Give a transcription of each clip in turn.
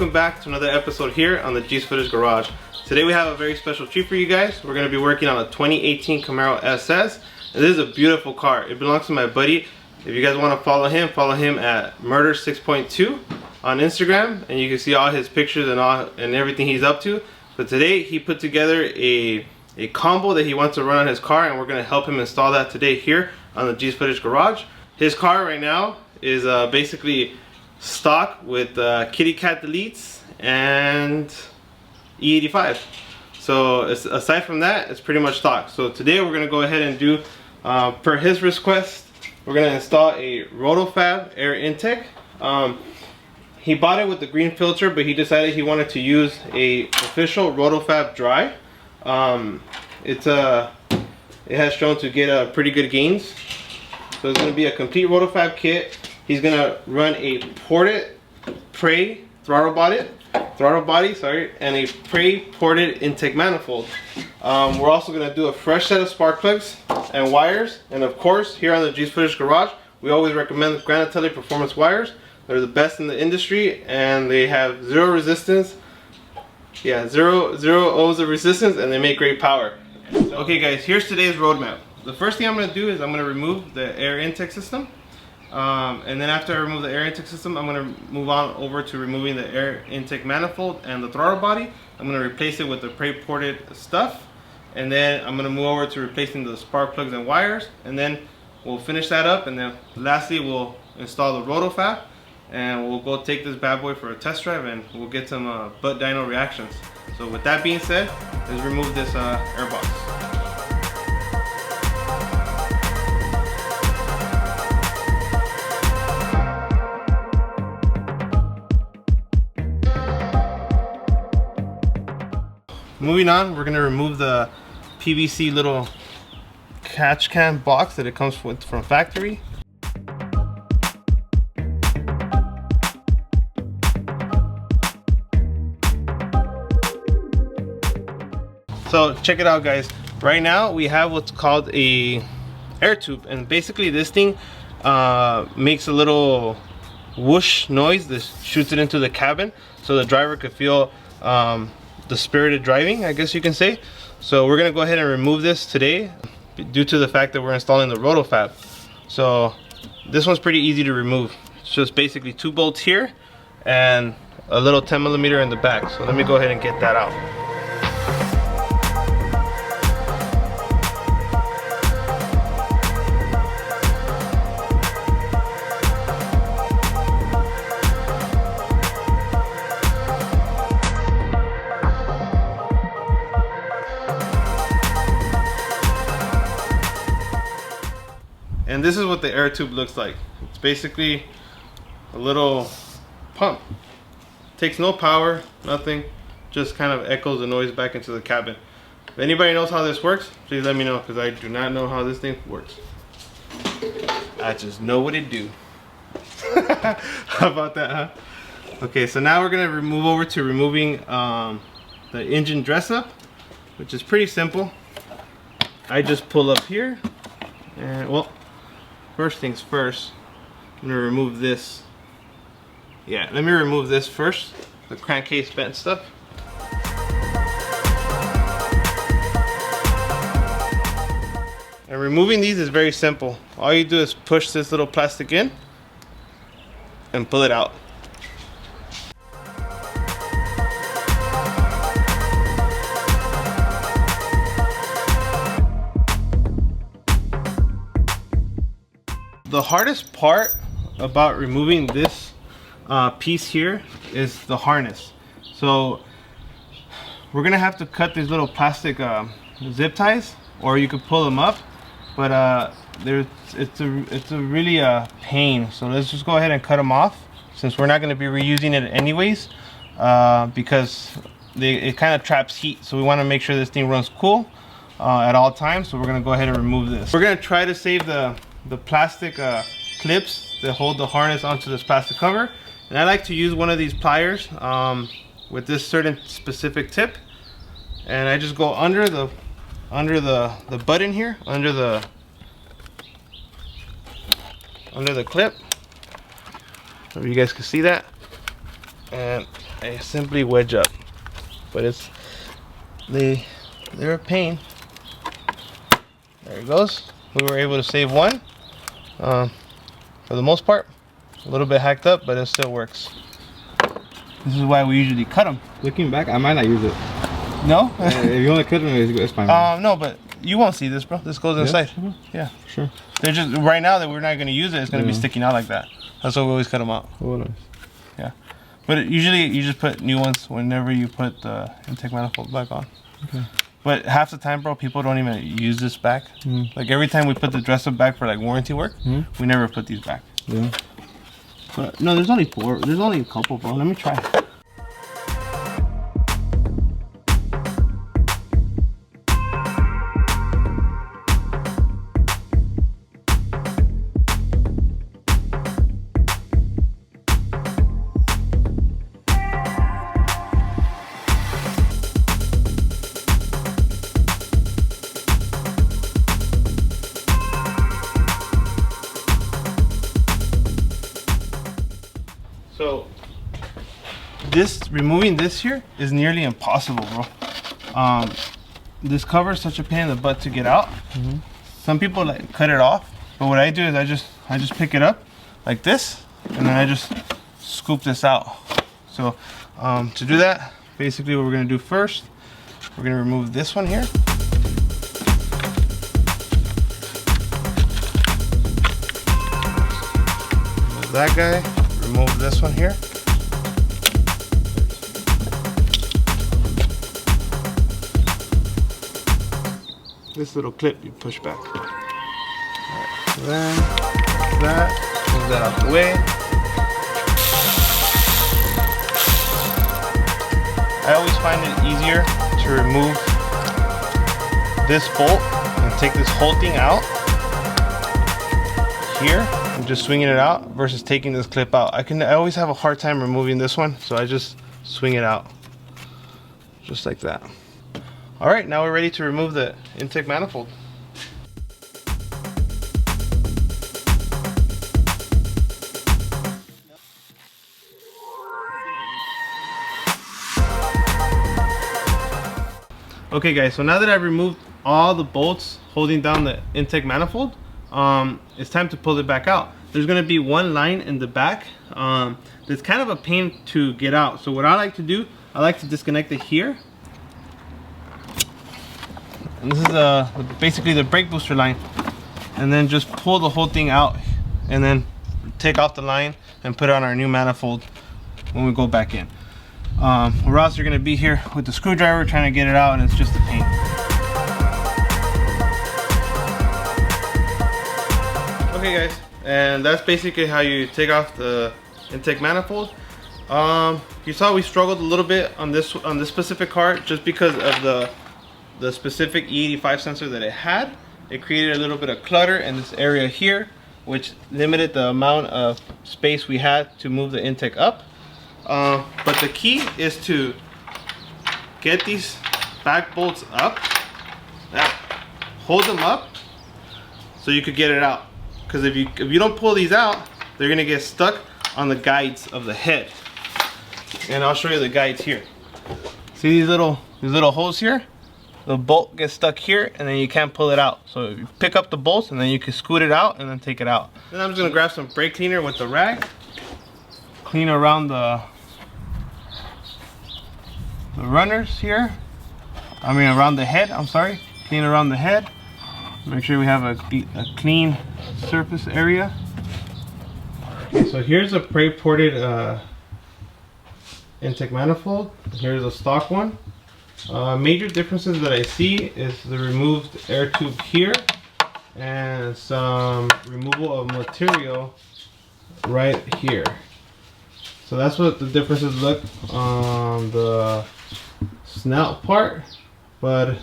welcome back to another episode here on the G's Footage Garage. Today we have a very special treat for you guys. We're going to be working on a 2018 Camaro SS. And this is a beautiful car. It belongs to my buddy. If you guys want to follow him at Murder6.2 on Instagram, and you can see all his pictures and everything he's up to. But today he put together a combo that he wants to run on his car, and we're going to help him install that today here on the G's Footage Garage. His car right now is basically stock with kitty cat deletes and E85. So aside from that, it's pretty much stock. So today we're going to go ahead and do, per his request, we're going to install a Rotofab air intake. He bought it with the green filter, but he decided he wanted to use a official Rotofab dry. It has shown to get pretty good gains. So it's going to be a complete Rotofab kit. He's going to run a ported Prey throttle body, and a Prey ported intake manifold. We're also going to do a fresh set of spark plugs and wires. And of course, here on the G's Footage Garage, we always recommend Granatelli Performance wires. They're the best in the industry, and they have zero resistance. Yeah, zero ohms of resistance, and they make great power. Okay guys, here's today's roadmap. The first thing I'm going to do is I'm going to remove the air intake system. And then after I remove the air intake system, I'm going to move on over to removing the air intake manifold and the throttle body. I'm going to replace it with the Prey ported stuff. And then I'm going to move over to replacing the spark plugs and wires. And then we'll finish that up. And then lastly, we'll install the Rotofab. And we'll go take this bad boy for a test drive, and we'll get some butt dyno reactions. So with that being said, let's remove this air box. Moving on, we're going to remove the PVC little catch can box that it comes with from factory. So check it out guys, right now we have what's called a air tube, and basically this thing makes a little whoosh noise that shoots it into the cabin so the driver could feel the spirited driving, I guess you can say. So we're gonna go ahead and remove this today due to the fact that we're installing the Rotofab. So this one's pretty easy to remove. It's just basically 2 bolts here and a little 10mm in the back. So let me go ahead and get that out. And this is what the air tube looks like. It's basically a little pump. Takes no power, nothing. Just kind of echoes the noise back into the cabin. If anybody knows how this works, please let me know, because I do not know how this thing works. I just know what it do. How about that, huh? Okay, so now we're gonna move over to removing the engine dress up, which is pretty simple. I just pull up here, and well, first things first, I'm gonna remove this. Yeah, let me remove this first, the crankcase vent stuff. And removing these is very simple. All you do is push this little plastic in and pull it out. The hardest part about removing this piece here is the harness. So we're gonna have to cut these little plastic zip ties, or you could pull them up, but it's a really pain. So let's just go ahead and cut them off, since we're not going to be reusing it anyways, because it kind of traps heat. So we want to make sure this thing runs cool at all times. So we're going to go ahead and remove this. We're going to try to save the plastic clips that hold the harness onto this plastic cover, and I like to use one of these pliers with this certain specific tip, and I just go under the button here, under the clip, so you guys can see that, and I simply wedge up. But it's they're a pain. There it goes. We were able to save one. For the most part, a little bit hacked up, but it still works. This is why we usually cut them. Looking back, I might not use it. No? If you want to cut them, it's fine. No, but you won't see this, bro. This goes inside. Yeah. Sure. They're just, right now that we're not going to use it, it's going to be sticking out like that. That's why we always cut them out. Oh, nice. Yeah. But usually you just put new ones whenever you put the intake manifold back on. Okay. But half the time, bro, people don't even use this back. Like every time we put the dress up back for like warranty work, we never put these back. Yeah. But no, there's only 4. There's only a couple, bro. Let me try. So removing this here is nearly impossible, bro. This cover is such a pain in the butt to get out. Some people like cut it off, but what I do is I just pick it up like this, and then I just scoop this out. So to do that, basically what we're gonna do first, we're gonna remove this one here. Remove that guy. Remove this one here. This little clip you push back. Alright, then that, move that out the way. I always find it easier to remove this bolt and take this whole thing out here and just swinging it out versus taking this clip out. I always have a hard time removing this one, so I just swing it out just like that. All right, now we're ready to remove the intake manifold. Okay guys, so now that I've removed all the bolts holding down the intake manifold, it's time to pull it back out. There's gonna be one line in the back that's kind of a pain to get out. So what I like to do, I like to disconnect it here. And this is basically the brake booster line. And then just pull the whole thing out and then take off the line and put it on our new manifold when we go back in. Or else you're gonna be here with the screwdriver trying to get it out and it's just a pain. Okay guys, and that's basically how you take off the intake manifold. You saw we struggled a little bit on this specific car just because of the specific E85 sensor that it had. It created a little bit of clutter in this area here, which limited the amount of space we had to move the intake up. But the key is to get these back bolts up, hold them up so you could get it out. Because if you don't pull these out, they're gonna get stuck on the guides of the head. And I'll show you the guides here. See these little holes here? The bolt gets stuck here and then you can't pull it out. So you pick up the bolts and then you can scoot it out and then take it out. Then I'm just gonna grab some brake cleaner with the rag, clean around the runners here. I mean around the head, I'm sorry. Clean around the head. Make sure we have a clean surface area. Okay, so here's a pre-ported intake manifold. Here's a stock one. Major differences that I see is the removed air tube here and some removal of material right here. So that's what the differences look on the snout part, but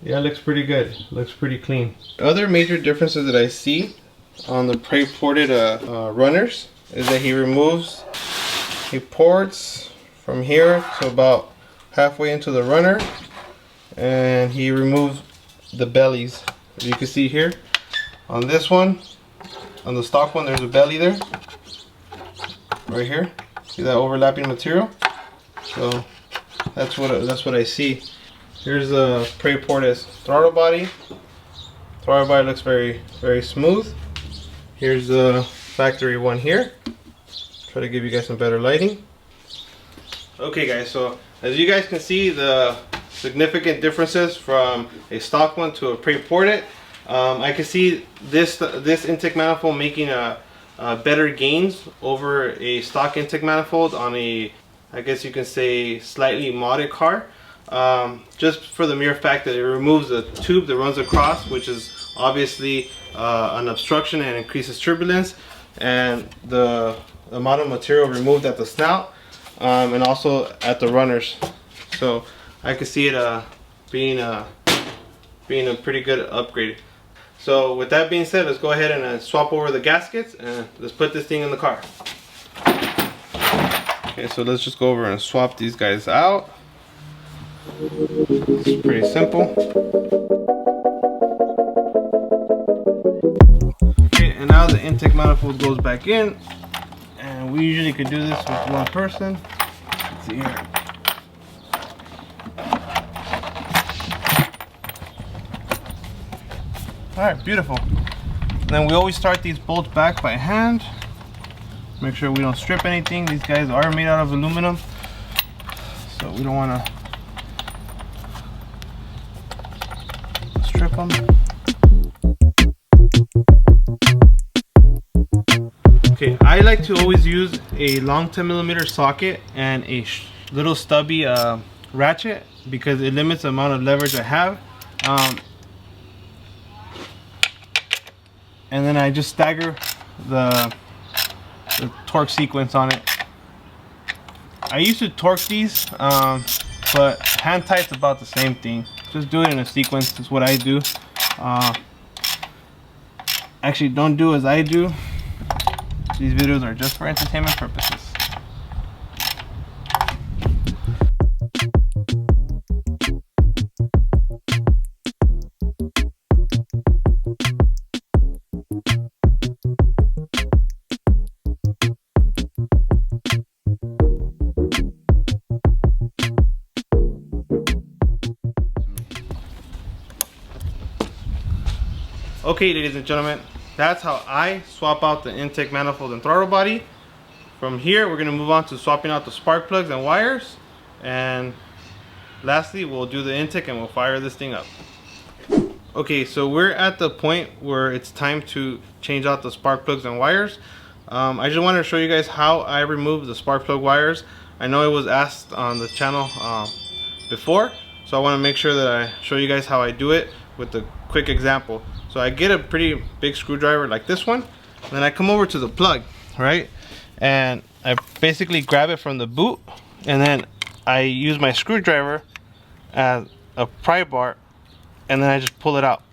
yeah, it looks pretty good. Looks pretty clean. Other major differences that I see on the pre-ported runners is that he ports from here to about halfway into the runner, and he removes the bellies. As you can see here, on this one, on the stock one, there's a belly there, right here. See that overlapping material? So that's what I see. Here's the pre-ported throttle body. Throttle body looks very smooth. Here's the factory one here. Try to give you guys some better lighting. Okay guys, so as you guys can see, the significant differences from a stock one to a pre-ported. I can see this intake manifold making a better gains over a stock intake manifold on a, I guess you can say, slightly modded car. Just for the mere fact that it removes the tube that runs across, which is obviously an obstruction and increases turbulence, and the amount of material removed at the snout and also at the runners. So I could see it being a pretty good upgrade. So with that being said, let's go ahead and swap over the gaskets and let's put this thing in the car. Okay, so let's just go over and swap these guys out. It's pretty simple. Okay, and now the intake manifold goes back in, and we usually could do this with one person. Let's see here. Alright, beautiful. Then we always start these bolts back by hand. Make sure we don't strip anything. These guys are made out of aluminum, so we don't want to strip them. Okay, I like to always use a long 10mm socket and a little stubby ratchet because it limits the amount of leverage I have. And then I just stagger the torque sequence on it. I used to torque these, but hand tight's about the same thing. Just do it in a sequence. That's what I do. Actually, don't do as I do. These videos are just for entertainment purposes. Okay, ladies and gentlemen, that's how I swap out the intake manifold and throttle body. From here, we're going to move on to swapping out the spark plugs and wires. And lastly, we'll do the intake and we'll fire this thing up. Okay, so we're at the point where it's time to change out the spark plugs and wires. I just wanted to show you guys how I remove the spark plug wires. I know it was asked on the channel before, so I want to make sure that I show you guys how I do it with a quick example. So I get a pretty big screwdriver like this one, and then I come over to the plug, right? And I basically grab it from the boot, and then I use my screwdriver as a pry bar, and then I just pull it out.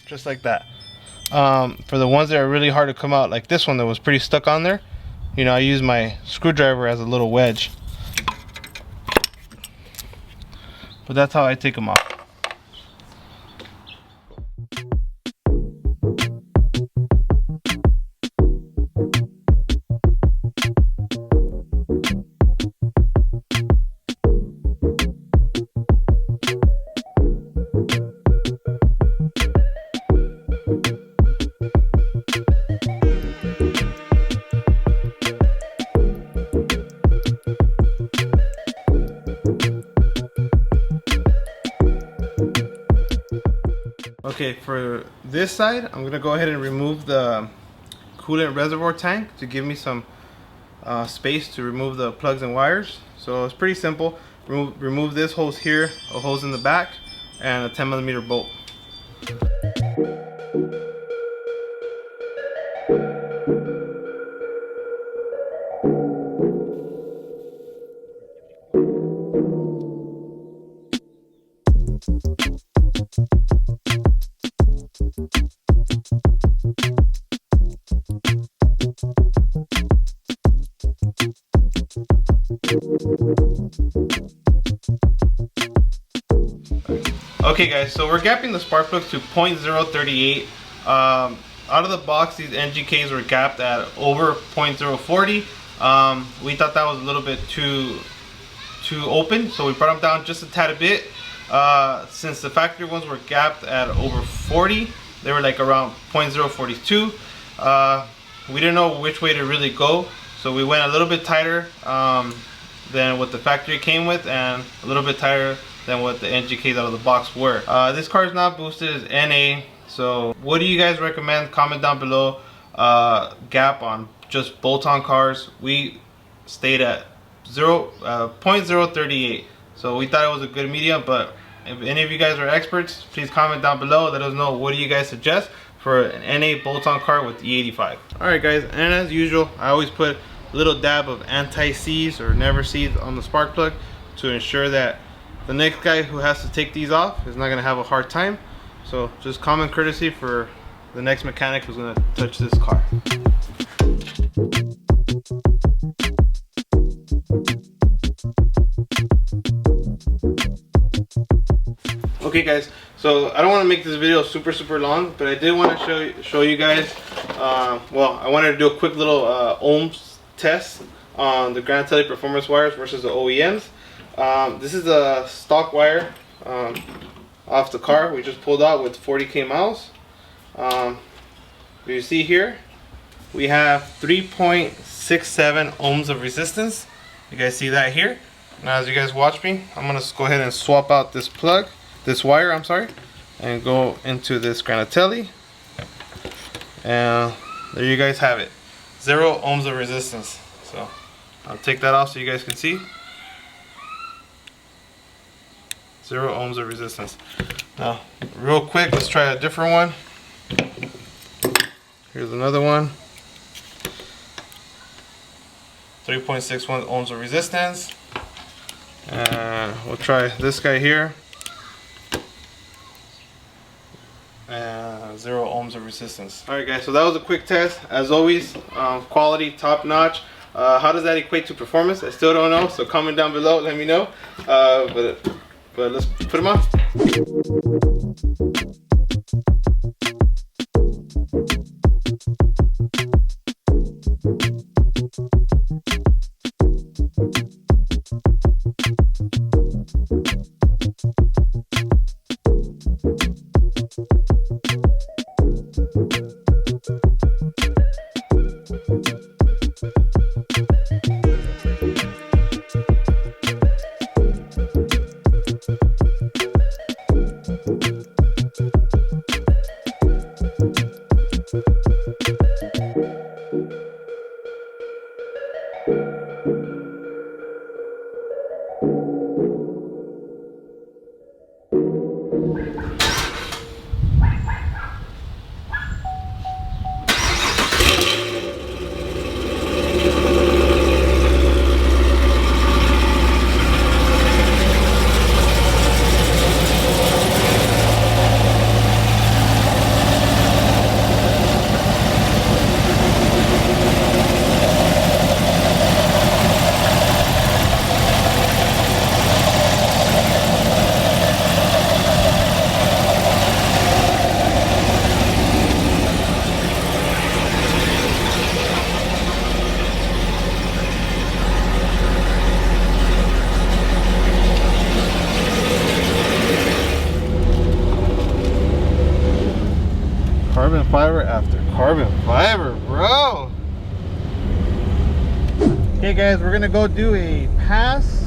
Just like that. For the ones that are really hard to come out, like this one that was pretty stuck on there, you know, I use my screwdriver as a little wedge. But that's how I take them off. Okay, for this side, I'm gonna go ahead and remove the coolant reservoir tank to give me some space to remove the plugs and wires. So it's pretty simple. Remove this hose here, a hose in the back, and a 10mm bolt. Okay guys, so we're gapping the spark plugs to 0.038. Out of the box, these NGKs were gapped at over 0.040. We thought that was a little bit too open, so we brought them down just a tad bit. Since the factory ones were gapped at over 40, they were like around 0.042. We didn't know which way to really go, so we went a little bit tighter than what the factory came with, and a little bit tighter than what the NGKs out of the box were. This car is not boosted, it's NA. So what do you guys recommend? Comment down below. Gap on just bolt-on cars. We stayed at 0.038. So we thought it was a good medium, but if any of you guys are experts, please comment down below. Let us know what do you guys suggest for an NA bolt-on car with E85. Alright guys, and as usual, I always put a little dab of anti-seize or never seize on the spark plug to ensure that the next guy who has to take these off is not going to have a hard time. So just common courtesy for the next mechanic who's going to touch this car. Okay guys, so I don't want to make this video super long, but I did want to show you guys, well, I wanted to do a quick little ohms test on the Grand Tele performance wires versus the OEMs. This is a stock wire off the car we just pulled out with 40k miles. You see here we have 3.67 ohms of resistance. You guys see that here? Now as you guys watch me, I'm gonna go ahead and swap out this wire, I'm sorry, and go into this Grand Tele, and there you guys have it, 0 ohms of resistance. So I'll take that off so you guys can see. 0 ohms of resistance. Now, real quick, let's try a different one. Here's another one. 3.61 ohms of resistance. We'll try this guy here. 0 ohms of resistance. Alright guys, so that was a quick test. As always, quality top notch. How does that equate to performance? I still don't know, so comment down below, let me know. But let's put them on. Carbon fiber after carbon fiber, bro. Okay guys, we're gonna go do a pass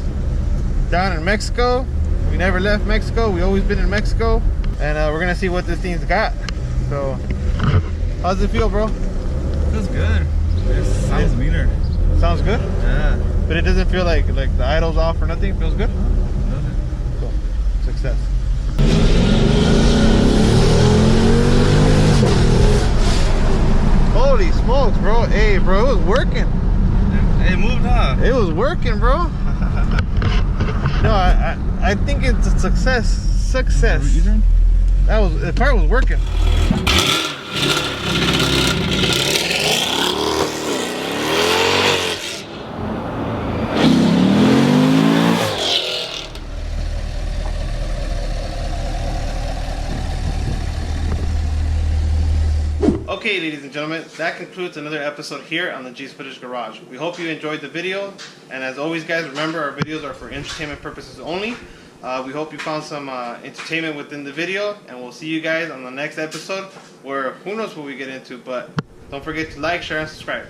down in Mexico. We never left Mexico, we always been in Mexico, and we're gonna see what this thing's got. So how's it feel, bro? Feels good. It sounds meaner. Sounds good? Yeah. But it doesn't feel like the idle's off or nothing? Feels good? Nothing. Cool. Success. Holy smokes, bro. Hey, bro, it was working. It moved, huh? It was working, bro. No, I think it's a success. Success. The car was working. and gentlemen, that concludes another episode here on the G's Footage Garage. We hope you enjoyed the video, and as always guys, remember our videos are for entertainment purposes only. We hope you found some entertainment within the video, and we'll see you guys on the next episode where who knows what we get into, but don't forget to like, share, and subscribe.